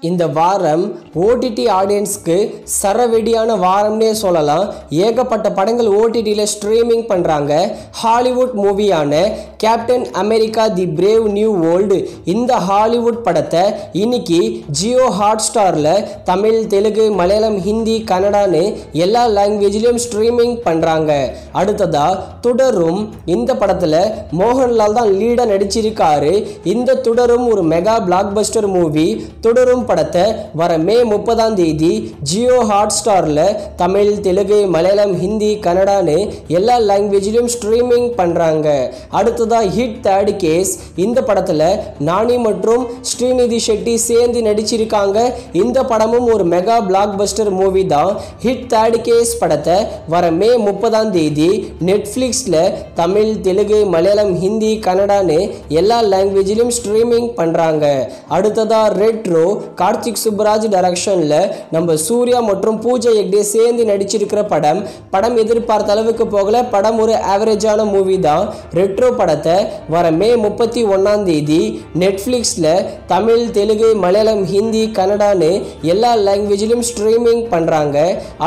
இந்த வாரம் ஓடிடி ஆடியன்ஸ்க்கு சரவெடியான வாரம்னே சொல்லலாம். ஏகப்பட்ட படங்கள் ஓடிடியில் ஸ்ட்ரீமிங் பண்ணுறாங்க. ஹாலிவுட் மூவியான கேப்டன் அமெரிக்கா தி பிரேவ் நியூ வேர்ல்டு இந்த ஹாலிவுட் படத்தை இன்னைக்கு ஜியோ ஹாட் ஸ்டாரில் தமிழ், தெலுங்கு, மலையாளம், ஹிந்தி, கன்னடான்னு எல்லா லாங்குவேஜ்லேயும் ஸ்ட்ரீமிங் பண்ணுறாங்க. அடுத்ததாக தொடரும் இந்த படத்தில் மோகன்லால் தான் லீடாக நடிச்சிருக்காரு. இந்த தொடரும் ஒரு மெகா பிளாக் பஸ்டர் மூவி. தொடரும் படத்தை வர மே 30 ஜியோ ஹாட் ஸ்டாரில் தமிழ், தெலுங்கு, மலையாளம், ஹிந்தி, கன்னடான்னு எல்லா லாங்குவேஜ்லையும் ஸ்ட்ரீமிங் பண்ணுறாங்க. அடுத்ததாக ஹிட் தேர்ட் கேஸ் இந்த படத்தில் நானி மற்றும் ஸ்ரீநிதி ஷெட்டி சேர்ந்து நடிச்சிருக்காங்க. இந்த படமும் ஒரு மெகா பிளாக் பஸ்டர் மூவி தான். ஹிட் தேர்ட் கேஸ் படத்தை வர மே 30 நெட்ஃப்ளிக்ஸில் தமிழ், தெலுங்கு, மலையாளம், ஹிந்தி, கன்னடான்னு எல்லா லாங்குவேஜ்லையும் ஸ்ட்ரீமிங் பண்ணுறாங்க. அடுத்ததாக ரெட்ரோ கார்த்திக் சுப்புராஜ் டைரக்ஷன்ல நம்ம சூர்யா மற்றும் பூஜா ஹெக்டே சேர்ந்து நடிச்சிருக்கிற படம் எதிர்பார்த்த அளவுக்கு போகல. படம் ஒரு ஆவரேஜான மூவி தான். ரெட்ரோ படத்தை வர மே 31 நெட்ஃப்ளிக்ஸ்ல தமிழ், தெலுங்கு, மலையாளம், ஹிந்தி, கன்னடான்னு எல்லா லாங்குவேஜ்லையும் ஸ்ட்ரீமிங் பண்றாங்க.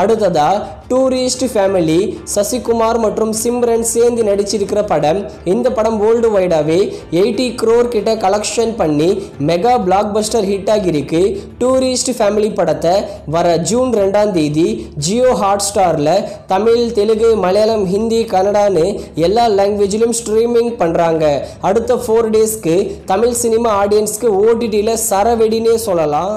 அடுத்ததா டூரிஸ்ட் ஃபேமிலி சசிகுமார் மற்றும் சிம்ரன் சேர்ந்து நடிச்சிருக்கிற படம். இந்த படம் வேர்ல்டு வைடாவே 80 crore கிட்ட கலெக்ஷன் பண்ணி மெகா பிளாக் பஸ்டர் ஹிட் ஆகியிருக்கு. டூரிஸ்ட் ஃபேமிலி படத்தை வர ஜூன் 2 ஜியோ ஹாட் ஸ்டாரில் தமிழ், தெலுங்கு, மலையாளம், ஹிந்தி, கன்னடான்னு எல்லா லாங்குவேஜிலும் ஸ்ட்ரீமிங் பண்ணுறாங்க. அடுத்த 4 daysக்கு தமிழ் சினிமா ஆடியன்ஸ்க்கு ஓடிடியில் சரவெடினே சொல்லலாம்.